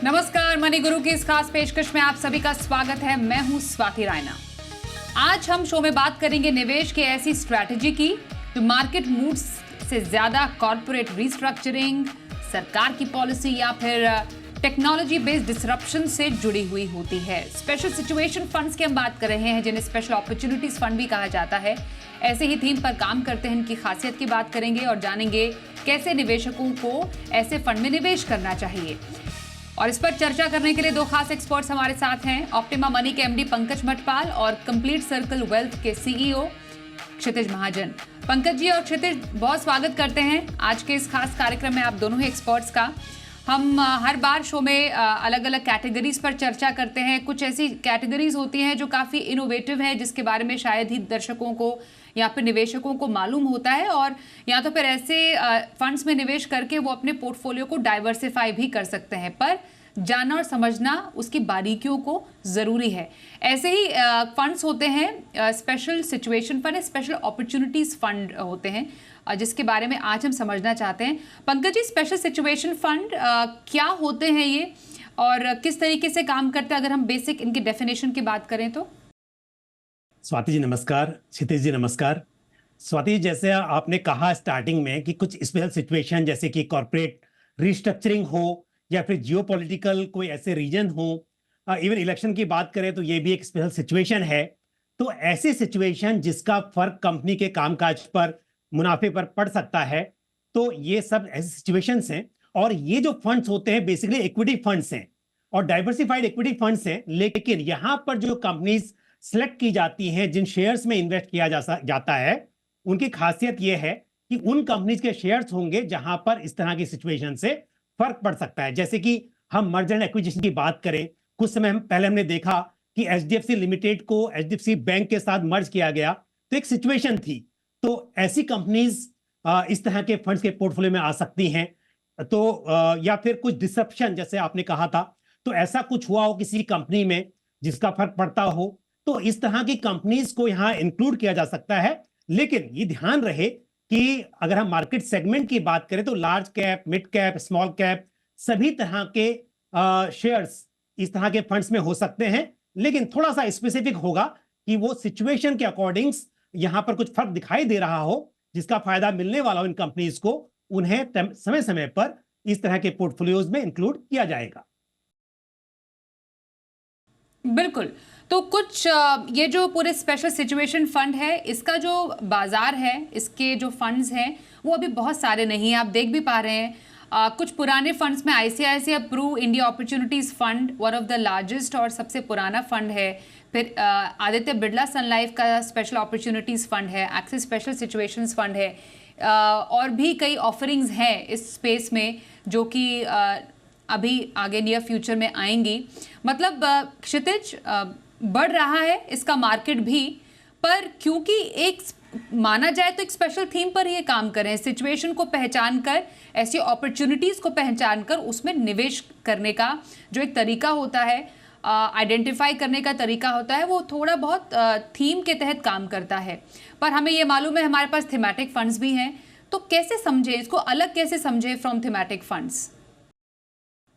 नमस्कार, मनी गुरु की इस खास पेशकश में आप सभी का स्वागत है। मैं हूं स्वाति रायना। आज हम शो में बात करेंगे निवेश की ऐसी स्ट्रैटेजी की जो मार्केट मूड्स से ज्यादा कॉर्पोरेट रिस्ट्रक्चरिंग, सरकार की पॉलिसी या फिर टेक्नोलॉजी बेस्ड डिसरप्शन से जुड़ी हुई होती है। स्पेशल सिचुएशन फंड्स की हम बात कर रहे हैं, जिन्हें स्पेशल अपॉर्चुनिटीज फंड भी कहा जाता है। ऐसे ही थीम पर काम करते हैं, इनकी खासियत की बात करेंगे और जानेंगे कैसे निवेशकों को ऐसे फंड में निवेश करना चाहिए। और इस पर चर्चा करने के लिए दो खास एक्सपर्ट्स हमारे साथ हैं। ऑप्टिमा मनी के एमडी पंकज मटपाल और कंप्लीट सर्कल वेल्थ के सीईओ क्षितिज महाजन। पंकज जी और क्षितिज, बहुत स्वागत करते हैं आज के इस खास कार्यक्रम में आप दोनों ही एक्सपर्ट्स का। हम हर बार शो में अलग अलग कैटेगरीज पर चर्चा करते हैं। कुछ ऐसी कैटेगरीज होती हैं जो काफ़ी इनोवेटिव है, जिसके बारे में शायद ही दर्शकों को या फिर निवेशकों को मालूम होता है, और या तो फिर ऐसे फंड्स में निवेश करके वो अपने पोर्टफोलियो को डाइवर्सिफाई भी कर सकते हैं, पर जानना और समझना उसकी बारीकियों को ज़रूरी है। ऐसे ही फंड्स होते हैं, special situation fund, special opportunities fund होते हैं, जिसके बारे में आज हम समझना चाहते हैं। Pankaj ji, special situation fund क्या होते हैं ये और किस तरीके से काम करते हैं, अगर हम बेसिक इनकी डेफिनेशन की बात करें तो? स्वाति जी नमस्कार, क्षितिज जी नमस्कार। स्वाति जी, जैसे आपने कहा स्टार्टिंग में कि कुछ स्पेशल सिचुएशन जैसे कि कॉर्पोरेट रिस्ट्रक्चरिंग हो या फिर जियोपॉलिटिकल कोई ऐसे रीजन हो, इवन इलेक्शन की बात करें तो ये भी एक स्पेशल सिचुएशन है। तो ऐसी सिचुएशन जिसका फर्क कंपनी के कामकाज पर, मुनाफे पर पड़ सकता है, तो ये सब ऐसी सिचुएशंस हैं। और ये जो फंड्स होते हैं बेसिकली इक्विटी फंड्स हैं और डाइवर्सिफाइड इक्विटी फंड्स हैं। लेकिन यहाँ पर जो कंपनीज सेलेक्ट की जाती हैं, जिन शेयर्स में इन्वेस्ट किया जाता है, उनकी खासियत यह है कि उन कंपनीज के शेयर्स होंगे जहां पर इस तरह की सिचुएशन से फर्क पड़ सकता है। जैसे कि हम मर्जर एंड एक्विजिशन की बात करें, कुछ समय पहले हमने देखा कि एचडीएफसी लिमिटेड को एचडीएफसी बैंक के साथ मर्ज किया गया, तो एक सिचुएशन थी। तो ऐसी कंपनीज इस तरह के फंड्स के पोर्टफोलियो में आ सकती हैं। तो या फिर कुछ डिसरप्शन जैसे आपने कहा था, तो ऐसा कुछ हुआ हो किसी कंपनी में जिसका फर्क पड़ता हो, तो इस तरह की कंपनीज को यहां इंक्लूड किया जा सकता है। लेकिन ये ध्यान रहे कि अगर हम मार्केट सेगमेंट की बात करें तो large cap, mid cap, small cap, सभी तरह के शेयर्स इस तरह के फंड्स में हो सकते हैं। लेकिन थोड़ा सा स्पेसिफिक होगा कि वो सिचुएशन के अकॉर्डिंग यहां पर कुछ फर्क दिखाई दे रहा हो, जिसका फायदा मिलने वाला हो इन कंपनीज को, उन्हें समय समय पर इस तरह के पोर्टफोलियोज में इंक्लूड किया जाएगा। बिल्कुल। तो कुछ ये जो पूरे स्पेशल सिचुएशन फंड है, इसका जो बाजार है, इसके जो फंड्स हैं वो अभी बहुत सारे नहीं हैं, आप देख भी पा रहे हैं। कुछ पुराने फंड्स में ICICI Pru India Opportunities Fund one of the largest और सबसे पुराना फंड है। फिर आदित्य बिरला सन लाइफ का स्पेशल अपॉर्चुनिटीज फंड है, एक्सिस स्पेशल सिचुएशंस फंड है, और भी कई ऑफरिंग्स हैं इस स्पेस में जो कि अभी आगे नियर फ्यूचर में आएंगी। मतलब क्षितिज, बढ़ रहा है इसका मार्केट भी, पर क्योंकि एक माना जाए तो एक स्पेशल थीम पर ये काम कर रहे हैं, सिचुएशन को पहचान कर, ऐसी अपॉर्चुनिटीज को पहचान कर उसमें निवेश करने का जो एक तरीका होता है, आइडेंटिफाई करने का तरीका होता है, वो थोड़ा बहुत थीम के तहत काम करता है। पर हमें ये मालूम है हमारे पास थीमेटिक फंड्स भी हैं, तो कैसे समझे इसको, अलग कैसे समझे फ्रॉम थीमेटिक फंड्स?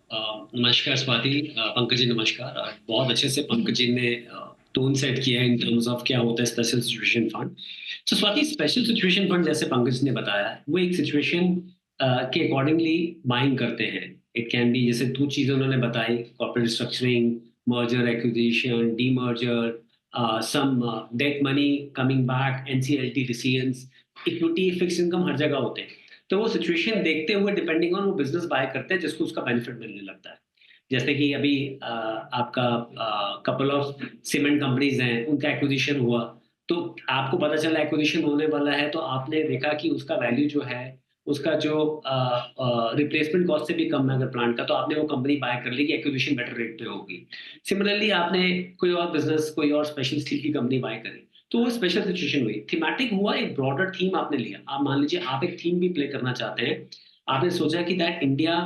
नमस्कार स्वाति, पंकज जी नमस्कार। बहुत अच्छे से पंकज जी ने टोन सेट किया है इन टर्म्स ऑफ क्या होता है स्पेशल सिचुएशन फंड। तो स्वाति, स्पेशल सिचुएशन फंड जैसे पंकज ने बताया, वो एक सिचुएशन के अकॉर्डिंगली बाइंग करते हैं। इट कैन बी, जैसे 2 चीजें उन्होंने बताई, corporate structuring, merger acquisition, demerger, some debt money coming back, NCLT decisions, equity, fix income, हर जगह होते हैं। तो वो सिचुएशन देखते हुए डिपेंडिंग ऑन वो बिजनेस बाय करते हैं जिसको उसका बेनिफिट मिलने लगता है। जैसे कि अभी आपका कपल ऑफ सीमेंट कंपनीज हैं, उनका एक्विजिशन हुआ, तो आपको पता चला एक्विजिशन होने वाला है, तो आपने देखा कि उसका वैल्यू जो है, उसका जो रिप्लेसमेंट कॉस्ट से भी कम है अगर प्लांट का, तो आपने वो कंपनी बाय कर ली कि एक्विजिशन बेटर रेट पे होगी। सिमिलरली आपने कोई और बिजनेस, कोई और स्पेशल स्टील की कंपनी बाय करी, तो वो स्पेशल सिचुएशन हुई। थीमेटिक हुआ, एक ब्रॉडर थीम आपने लिया। आप मान लीजिए आप एक थीम भी प्ले करना चाहते हैं, आपने सोचा कि दैट इंडिया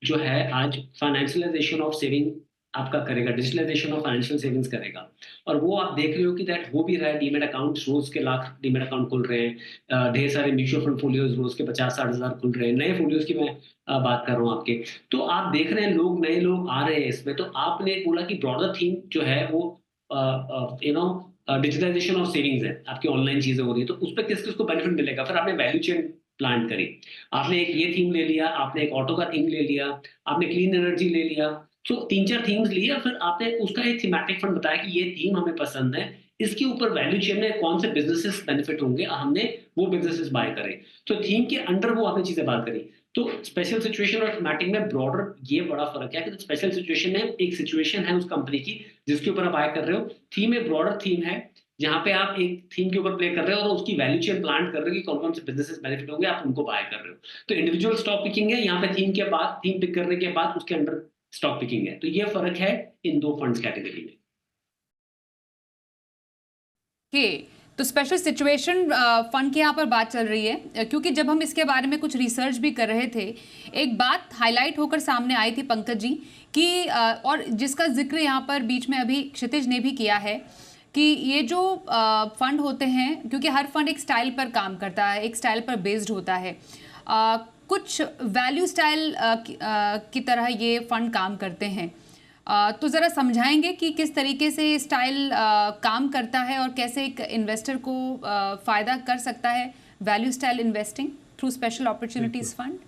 जो है आज फाइनेंशियलाइजेशन ऑफ सेविंग आपका करेगा, डिजिटलाइजेशन ऑफ फाइनेंशियल सेविंग्स करेगा। और वो आप देख रहे हो कि दैट हो भी रहा है। डीमैट अकाउंट्स रोज के लाख डीमैट अकाउंट खुल रहे हैं, ढेर सारे म्यूचुअल फंड फोलियोज रोज के 50-60 हजार खुल रहे हैं, नए फोलियोज की मैं बात कर रहा हूँ आपके। तो आप देख रहे हैं लोग, नए लोग आ रहे हैं इसमें। तो आपने बोला कि ब्रॉडर थीम जो है वो डिजिटलाइजेशन ऑफ सेविंग्स है, आपकी ऑनलाइन चीजें हो रही है, तो उस पर किस किस को बेनिफिट मिलेगा। फिर आपने वैल्यू चेन प्लान करी, आपने एक ये थीम ले लिया, आपने एक ऑटो का थीम ले लिया, आपने क्लीन एनर्जी ले लिया। तो 3-4 थीम्स लिए, फिर आपने उसका एक थीमेटिक फंड बताया कि ये थीम हमें पसंद है, इसके ऊपर वैल्यू चेन में कौन से बिजनेसेस बेनिफिट होंगे, हमने वो बिजनेसेस बाय करे। तो थीम के अंडर वो आपने चीजें बात करी। तो स्पेशल सिचुएशन और थीमेटिक में ब्रॉडर ये बड़ा फर्क है कि स्पेशल सिचुएशन में एक सिचुएशन है उस कंपनी की जिसके ऊपर आप बाय कर रहे हो। थीम एक ब्रॉडर थीम है जहां पे आप एक थीम के ऊपर प्ले कर रहे हो और उसकी वैल्यू चेन प्लान कर रहे हो कि कौन कौन से बिजनेसेस बेनिफिट होंगे, आप उनको बाय कर रहे हो। तो इंडिविजुअल स्टॉक पिकिंग है यहाँ पे, थीम के बाद, थीम पिक करने के बाद उसके अंडर स्टॉक पिकिंग है। तो ये फर्क है इन दो फंड्स कैटेगरी में। के तो स्पेशल सिचुएशन फंड की यहाँ पर बात चल रही है, क्योंकि जब हम इसके बारे में कुछ रिसर्च भी कर रहे थे, एक बात हाईलाइट होकर सामने आई थी पंकज जी कि और जिसका जिक्र यहाँ पर बीच में अभी क्षितिज ने भी किया है कि ये जो फंड होते हैं, क्योंकि हर फंड एक स्टाइल पर काम करता है, एक स्टाइल पर बेस्ड होता है, कुछ वैल्यू स्टाइल की तरह ये फंड काम करते हैं। तो ज़रा समझाएंगे कि किस तरीके से स्टाइल काम करता है और कैसे एक इन्वेस्टर को फ़ायदा कर सकता है value style investing through special opportunities fund.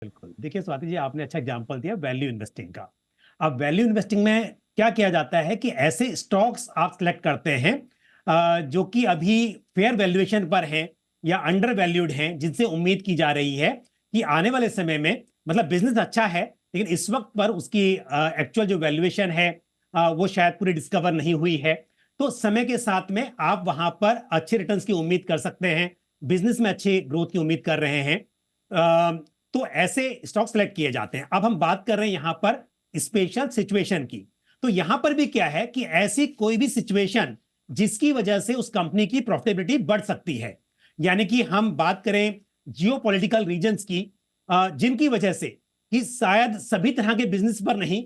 बिल्कुल, देखिए स्वाति जी, आपने अच्छा एग्जांपल दिया वैल्यू इन्वेस्टिंग का। अब वैल्यू इन्वेस्टिंग में क्या किया जाता है कि ऐसे स्टॉक्स आप सिलेक्ट करते हैं जो कि अभी फेयर वैल्यूएशन पर हैं या अंडर वैल्यूड हैं, जिनसे उम्मीद की जा रही है कि आने वाले समय में, मतलब बिजनेस अच्छा है लेकिन इस वक्त पर उसकी एक्चुअल जो वैल्यूएशन है वो शायद पूरी डिस्कवर नहीं हुई है। तो समय के साथ में आप वहां पर अच्छे रिटर्न्स की उम्मीद कर सकते हैं, बिजनेस में अच्छे ग्रोथ की उम्मीद कर रहे हैं। तो ऐसे स्टॉक सेलेक्ट किए जाते हैं। अब हम बात कर रहे हैं यहां पर स्पेशल सिचुएशन की। तो यहां पर भी क्या है कि ऐसी कोई भी सिचुएशन जिसकी वजह से उस कंपनी की प्रॉफिटेबिलिटी बढ़ सकती है, यानी कि हम बात करें जियोपॉलिटिकल रीजंस की, जिनकी वजह से कि शायद सभी तरह के बिजनेस पर नहीं,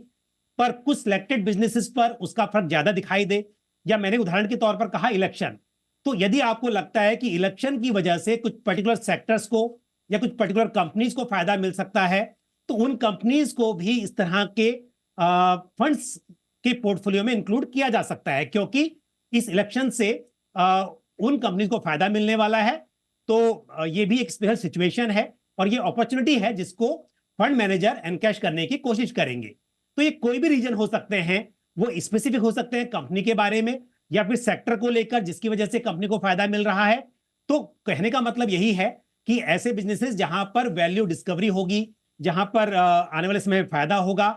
पर कुछ सिलेक्टेड बिजनेसेस पर उसका फर्क ज्यादा दिखाई दे। या मैंने उदाहरण के तौर पर कहा इलेक्शन। तो यदि आपको लगता है कि इलेक्शन की वजह से कुछ पर्टिकुलर सेक्टर्स को या कुछ पर्टिकुलर कंपनीज को फायदा मिल सकता है, तो उन कंपनीज को भी इस तरह के फंड्स के पोर्टफोलियो में इंक्लूड किया जा सकता है, क्योंकि इस इलेक्शन से उन कंपनीज को फायदा मिलने वाला है। तो ये भी एक स्पेशल सिचुएशन है और ये अपॉर्चुनिटी है जिसको फंड मैनेजर एनकैश करने की कोशिश करेंगे। तो ये कोई भी रीजन हो सकते हैं, वो स्पेसिफिक हो सकते हैं कंपनी के बारे में या फिर सेक्टर को लेकर जिसकी वजह से कंपनी को फायदा मिल रहा है। तो कहने का मतलब यही है कि ऐसे बिजनेसेस जहां पर वैल्यू डिस्कवरी होगी, जहां पर आने वाले समय में फायदा होगा,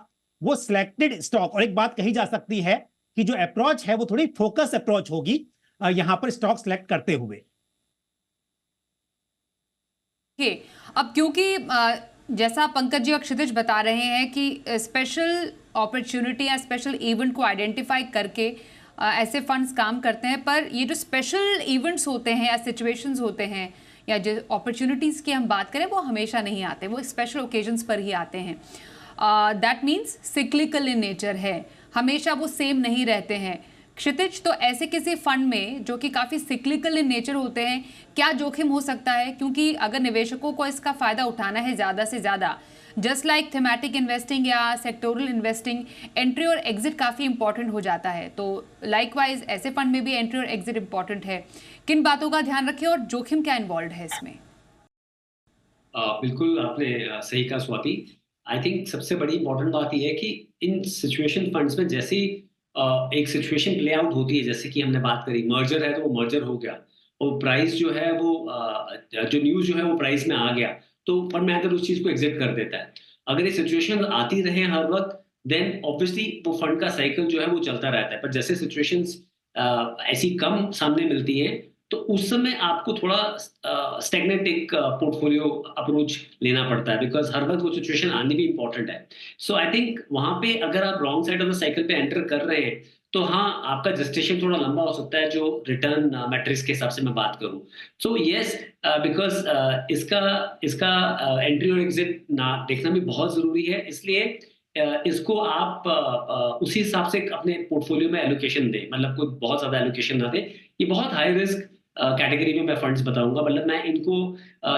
वो सिलेक्टेड स्टॉक। और एक बात कही जा सकती है कि जो अप्रोच है वो थोड़ी फोकस अप्रोच होगी यहां पर स्टॉक सिलेक्ट करते हुए। अब क्योंकि जैसा पंकज जी और क्षितिज बता रहे हैं कि स्पेशल अपॉर्चुनिटी या स्पेशल इवेंट को आइडेंटिफाई करके ऐसे फंड्स काम करते हैं, पर ये जो स्पेशल इवेंट्स होते हैं या सिचुएशंस होते हैं या जो अपॉर्चुनिटीज़ की हम बात करें, वो हमेशा नहीं आते, वो स्पेशल ओकेजन्स पर ही आते हैं। That means cyclical in nature है, हमेशा वो सेम नहीं रहते हैं। क्षितिज, तो ऐसे किसी फंड में जो कि काफ़ी सिक्लिकल इन नेचर होते हैं, क्या जोखिम हो सकता है? क्योंकि अगर निवेशकों को इसका फ़ायदा उठाना है ज़्यादा से ज़्यादा, जस्ट लाइक थीमेटिक इन्वेस्टिंग या सेक्टोरल इन्वेस्टिंग, एंट्री और एग्जिट काफ़ी इंपॉर्टेंट हो जाता है। तो लाइकवाइज ऐसे फंड में भी एंट्री और एग्जिट इंपॉर्टेंट है। किन बातों का ध्यान रखें और जोखिम क्या इन्वॉल्व है इसमें? बिल्कुल आपने सही कहा स्वाति। आई थिंक सबसे बड़ी इंपॉर्टेंट बात यह है कि इन सिचुएशन फंड्स में जैसे एक सिचुएशन प्ले आउट होती है, जैसे कि हमने बात करी मर्जर है तो वो मर्जर हो गया और प्राइस जो है वो जो न्यूज़ जो है वो प्राइस में आ गया, तो फंड मैनेजर उस चीज़ को एग्जिट कर देता है। अगर ये सिचुएशन आती रहे हर वक्त, देन ऑब्वियसली वो फंड का साइकिल जो है वो चलता रहता है। पर जैसे सिचुएशंस ऐसी कम सामने मिलती हैं, तो उस समय आपको थोड़ा स्टैग्नेंट एक पोर्टफोलियो अप्रोच लेना पड़ता है, बिकॉज हर वक्त वो सिचुएशन आनी भी इंपॉर्टेंट है। सो आई थिंक वहां पे अगर आप wrong side of the cycle पे एंटर कर रहे हैं, तो हाँ, आपका जेस्टेशन थोड़ा लंबा हो सकता है, जो रिटर्न मैट्रिक्स के हिसाब से मैं बात करूं। सो यस, बिकॉज इसका एंट्री और एग्जिट ना देखना भी बहुत जरूरी है। इसलिए इसको आप उसी हिसाब से अपने पोर्टफोलियो में एलोकेशन दें, मतलब कोई बहुत ज़्यादा एलोकेशन ना दें। ये बहुत हाई रिस्क कैटेगरी में मैं फंड्स बताऊँगा, मतलब मैं इनको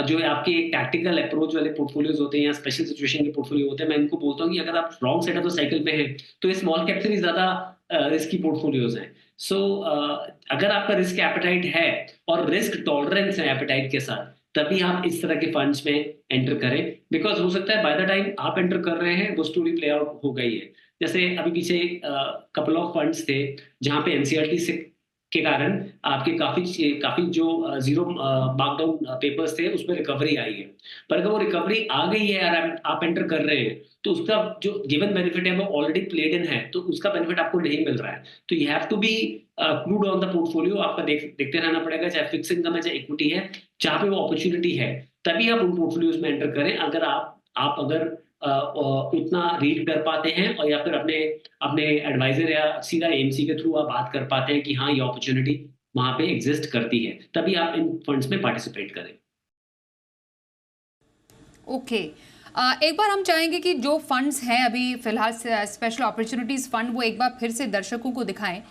जो आपके टैक्टिकल अप्रोच वाले पोर्टफोलियोज़ होते हैं या स्पेशल सिचुएशन के पोर्टफोलियो होते हैं, मैं इनको बोलता हूँ कि अगर आप wrong side of the cycle पे हैं, तो ये स्मॉल कैप से भी ज़्यादा रिस्की पोर्टफोलियोज़ हैं। सो अगर आपका रिस्क एपेटाइट है और रिस्क टॉलरेंस है एपेटाइट के साथ, तभी आप इस तरह के फंड्स में एंटर करें। बिकॉज़ हो सकता है बाय द टाइम आप एंटर कर रहे हैं, वो स्टोरी प्ले आउट हो गई है। जैसे अभी पीछे कपल ऑफ फंड्स थे, जहाँ पे एनसीईआरटी से के कारण आपके काफ़ी जो ज़ीरो मार्कडाउन पेपर्स थे, उसमें रिकवरी आई है। पर अगर वो रिकवरी आ गई है और आप एंटर कर रहे हैं, तो उसका जो गिवन बेनिफिट है, वो ऑलरेडी प्लेड इन है, तो उसका बेनिफिट आपको नहीं मिल रहा है। तो you have to be glued on the portfolio, आपका देखते रहना पड़ेगा, चाहे फिक्स इनकम है, चाहे इक्विटी है, जहाँ पे वो अपॉर्च्युनिटी है, तभी आप उन पोर्टफोलियोज़ में एंटर करें। अगर आप उतना रीड कर पाते हैं और या फिर अपने अपने एडवाइज़र या सीधा एएमसी के थ्रू आप बात कर पाते हैं कि हाँ, ये अपॉर्च्युनिटी वहाँ पे एग्ज़िस्ट करती है, तभी आप इन फंड्स में पार्टिसिपेट करें। ओके। एक बार हम चाहेंगे कि जो फंड्स हैं अभी फिलहाल स्पेशल अपॉर्चुनिटीज़ फंड, वो एक बार फिर से दर्शकों को दिखाएं।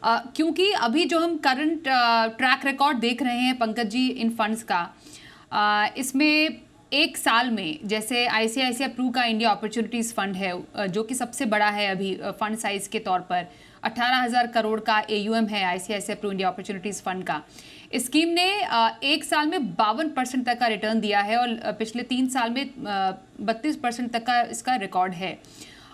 क्योंकि अभी जो हम करंट ट्रैक रिकॉर्ड देख रहे हैं पंकज जी इन फंड्स का, इसमें एक साल में जैसे आईसीआईसीआई प्रू का इंडिया अपॉर्चुनिटीज़ फंड है, जो कि सबसे बड़ा है अभी फंड साइज के तौर पर, 18,000 करोड़ का एयूएम है ICICI Pru India Opportunities Fund का। इस स्कीम ने एक साल में 52% तक का रिटर्न दिया है और पिछले 3 साल में 32% तक का इसका रिकॉर्ड है।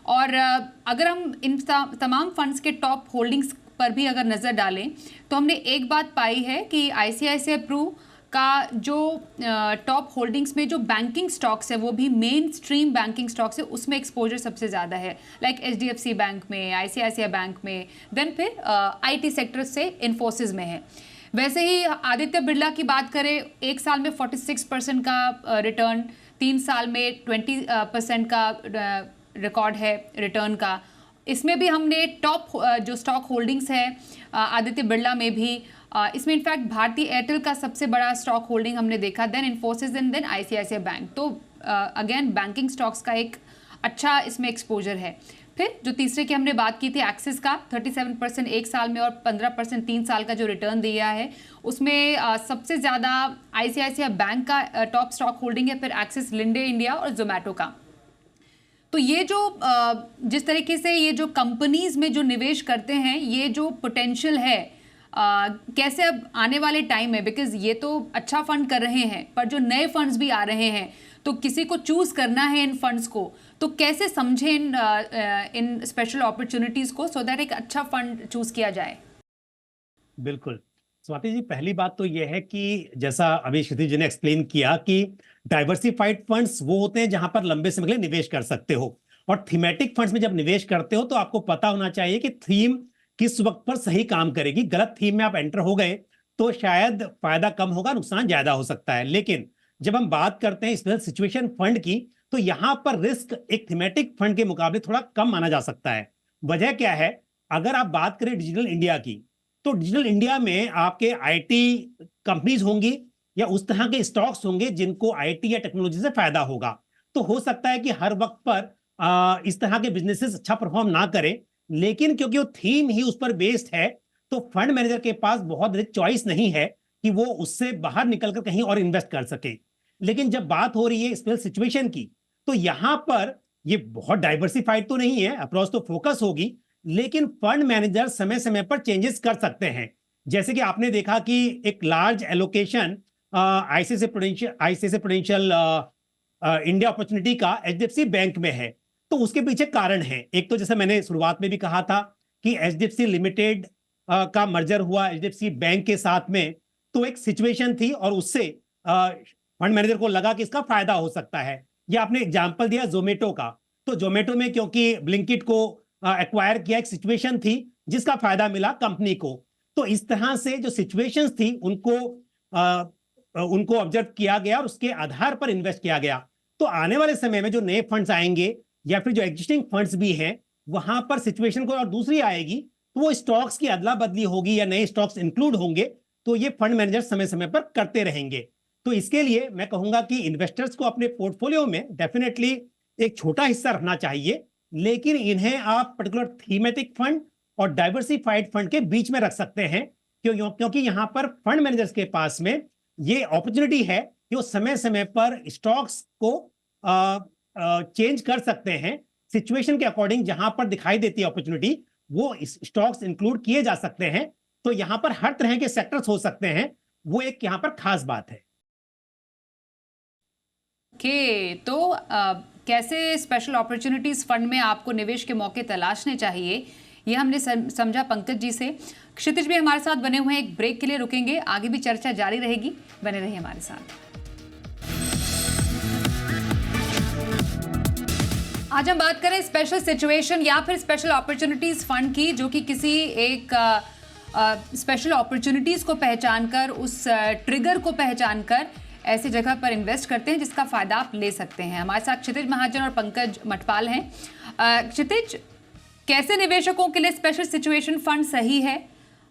और अगर हम इन तमाम फंड्स के टॉप होल्डिंग्स पर भी अगर नज़र डालें, तो हमने एक बात पाई है कि आईसीआईसीआई प्रू का जो टॉप होल्डिंग्स में जो बैंकिंग स्टॉक्स है, वो भी मेन स्ट्रीम बैंकिंग स्टॉक्स है, उसमें एक्सपोजर सबसे ज़्यादा है, लाइक एचडीएफसी बैंक में, आईसीआईसीआई बैंक में, देन फिर आईटी सेक्टर से इन्फोसिस में है। वैसे ही आदित्य बिरला की बात करें, एक साल में 46% का रिटर्न, 3 साल में 20% का रिकॉर्ड है रिटर्न का। इसमें भी हमने टॉप जो स्टॉक होल्डिंग्स है आदित्य बिरला में भी, इसमें इनफैक्ट भारतीय एयरटेल का सबसे बड़ा स्टॉक होल्डिंग हमने देखा, then Infosys and then ICICI Bank. तो अगेन बैंकिंग स्टॉक्स का एक अच्छा इसमें एक्सपोजर है। फिर जो तीसरे की हमने बात की थी एक्सिस का, 37% एक साल में और 15% 3 साल का जो रिटर्न दिया है, उसमें सबसे ज़्यादा आईसीआईसीआई बैंक का टॉप स्टॉक होल्डिंग है, फिर एक्सिस, लिंडे इंडिया और जोमेटो का। तो ये जो जिस तरीके से ये जो कंपनीज में जो निवेश करते हैं, ये जो पोटेंशियल है, कैसे अब आने वाले टाइम में, बिकॉज ये तो अच्छा फंड कर रहे हैं, पर जो नए फंड्स भी आ रहे हैं, तो किसी को चूज करना है इन फंड्स को, तो कैसे समझें इन स्पेशल अपॉर्चुनिटीज को, सो दैट एक अच्छा फंड चूज किया जाए। बिल्कुल स्वाति जी, पहली बात तो यह है कि जैसा अभी क्षितिज जी ने एक्सप्लेन किया कि डाइवर्सिफाइड फंड्स वो होते हैं जहां पर लंबे समय के लिए निवेश कर सकते हो, और थीमेटिक फंड्स में जब निवेश करते हो तो आपको पता होना चाहिए कि थीम किस वक्त पर सही काम करेगी। गलत थीम में आप एंटर हो गए तो शायद फायदा कम होगा, नुकसान ज्यादा हो सकता है। लेकिन जब हम बात करते हैं स्पेशल सिचुएशन फंड की, तो यहां पर रिस्क एक थीमेटिक फंड के मुकाबले थोड़ा कम माना जा सकता है। वजह क्या है? अगर आप बात करें डिजिटल इंडिया की, तो डिजिटल इंडिया में आपके आईटी कंपनीज होंगी या उस तरह के स्टॉक्स होंगे जिनको आईटी या टेक्नोलॉजी से फायदा होगा। तो हो सकता है कि हर वक्त पर इस तरह के बिजनेसेस अच्छा परफॉर्म ना करें, लेकिन क्योंकि वो थीम ही उस पर बेस्ड है, तो फंड मैनेजर के पास बहुत अधिक चॉइस नहीं है कि वो उससे बाहर निकलकर कहीं और इन्वेस्ट कर सके। लेकिन जब बात हो रही है स्पेशल सिचुएशन की, तो यहां पर ये बहुत डाइवर्सिफाइड तो नहीं है, अप्रोच तो फोकस होगी, लेकिन फंड मैनेजर समय समय पर चेंजेस कर सकते हैं। जैसे कि आपने देखा कि एक large allocation ICICI prudential India opportunity का एचडीएफसी बैंक में है, तो उसके पीछे कारण है। एक तो जैसे मैंने शुरुआत में भी कहा था कि एचडीएफसी लिमिटेड का मर्जर हुआ एचडीएफसी बैंक के साथ में, तो एक सिचुएशन थी और उससे फंड मैनेजर को लगा कि इसका फायदा हो सकता है। ये आपने एग्जांपल दिया जोमेटो का, तो जोमेटो में क्योंकि ब्लिंकिट को एक्वायर किया, एक सिचुएशन थी जिसका फायदा मिला कंपनी को। तो इस तरह से जो सिचुएशंस थी उनको ऑब्जर्व किया गया और उसके आधार पर इन्वेस्ट किया गया। तो आने वाले समय में जो नए फंड्स आएंगे या फिर जो एग्जिस्टिंग फंड्स भी हैं, वहां पर सिचुएशन को और दूसरी आएगी, तो वो स्टॉक्स की अदला बदली होगी या नए स्टॉक्स इंक्लूड होंगे, तो ये फंड मैनेजर समय समय पर करते रहेंगे। तो इसके लिए मैं कहूंगा कि इन्वेस्टर्स को अपने पोर्टफोलियो में डेफिनेटली एक छोटा हिस्सा रखना चाहिए, लेकिन इन्हें आप पर्टिकुलर थीमेटिक फंड और डाइवर्सिफाइड फंड के बीच में रख सकते हैं, क्योंकि यहां पर फंड मैनेजर्स के पास में ये अपॉर्चुनिटी है कि वो समय समय पर स्टॉक्स को चेंज कर सकते हैं सिचुएशन के अकॉर्डिंग। जहां पर दिखाई देती है अपॉर्चुनिटी, वो स्टॉक्स इंक्लूड किए जा सकते हैं। तो यहां पर हर तरह के सेक्टर्स हो सकते हैं, वो एक यहां पर खास बात है। तो कैसे स्पेशल अपॉर्चुनिटीज फंड में आपको निवेश के मौके तलाशने चाहिए, ये हमने समझा पंकज जी से। क्षितिज भी हमारे साथ बने हुए हैं, एक ब्रेक के लिए रुकेंगे, आगे भी चर्चा जारी रहेगी, बने रहिए हमारे साथ। आज हम बात करें स्पेशल सिचुएशन या फिर स्पेशल अपॉर्चुनिटीज फंड की, जो कि किसी एक स्पेशल अपॉर्चुनिटीज को पहचानकर, उस ट्रिगर को पहचानकर ऐसी जगह पर इन्वेस्ट करते हैं जिसका फायदा आप ले सकते हैं। हमारे साथ क्षितिज महाजन और पंकज मटपाल हैं। क्षितिज, कैसे निवेशकों के लिए स्पेशल सिचुएशन फंड सही है,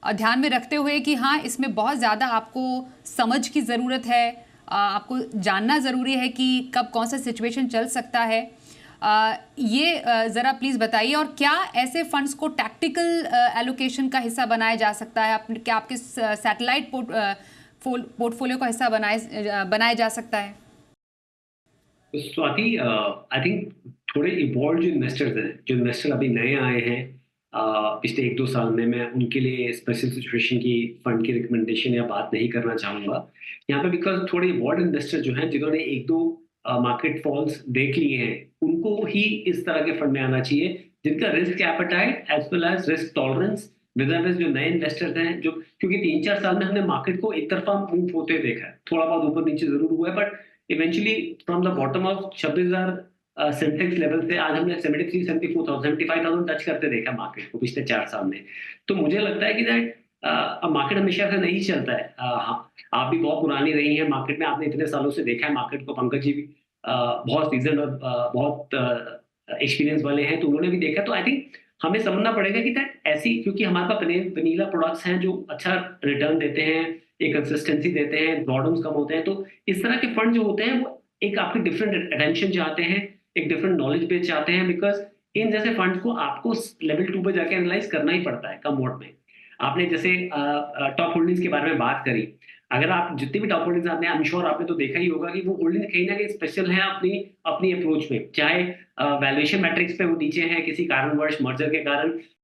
और ध्यान में रखते हुए कि हाँ, इसमें बहुत ज़्यादा आपको समझ की ज़रूरत है, आपको जानना ज़रूरी है कि कब कौन सा सिचुएशन चल सकता है, ये ज़रा प्लीज़ बताइए। और क्या ऐसे फंड्स को टैक्टिकल एलोकेशन का हिस्सा बनाया जा सकता है? क्या आपके सैटेलाइट पोर्टफोलियो का हिस्सा बनाया जा सकता है? स्वाति, आई थिंक थोड़े इवॉल्व जो इन्वेस्टर अभी नए आए हैं पिछले 1-2 साल में, मैं उनके लिए स्पेशल सिचुएशन की फंड की रिकमेंडेशन या बात नहीं करना चाहूँगा यहाँ पे, बिकॉज थोड़े इवॉल्व इन्वेस्टर जो हैं, जिन्होंने 1-2 मार्केट फॉल्स देख लिए हैं, उनको ही इस तरह के फंड में आना चाहिए, जिनका risk appetite as well as risk tolerance with जो नए इन्वेस्टर्स हैं, जो क्योंकि 3-4 साल में हमने मार्केट को एक तरफा मूव होते देखा है, थोड़ा बहुत ऊपर नीचे जरूर हुआ है, but eventually from the bottom of 26,000 Sensex level से आज हमने 73, 74,000, 75,000 टच करते देखा मार्केट को पिछले 4 साल में। तो मुझे लगता है कि दैट अब मार्केट हमेशा से नहीं चलता है। हाँ, आप भी बहुत पुरानी रही हैं मार्केट में, आपने इतने सालों से देखा है मार्केट को, पंकज जी भी बहुत सीजन और बहुत एक्सपीरियंस वाले हैं, तो उन्होंने भी देखा। तो आई थिंक हमें समझना पड़ेगा कि दैट ऐसी, क्योंकि हमारे पास वनीला प्रोडक्ट्स हैं जो अच्छा रिटर्न देते हैं, एक कंसिस्टेंसी देते हैं, ड्रॉडाउन्स कम होते हैं, तो इस तरह के फंड जो होते हैं वो एक आपकी डिफरेंट अटेंशन चाहते हैं, एक डिफरेंट नॉलेज बेस चाहते हैं, बिकॉज इन जैसे फंड को आपको लेवल 2 पे जाके एनालाइज करना ही पड़ता है कम वोट में। आपने जैसे टॉप होल्डिंग्स के बारे में बात करी, अगर आप जितनी भी टॉप होल्डिंग्स आपने, आई एम श्योर आपने तो देखा ही होगा कि वो होल्डिंग कहीं ना कहीं स्पेशल है अपनी अपनी अप्रोच में, चाहे वैल्यूएशन मैट्रिक्स पे वो नीचे है किसी कारणवश मर्जर के कारण,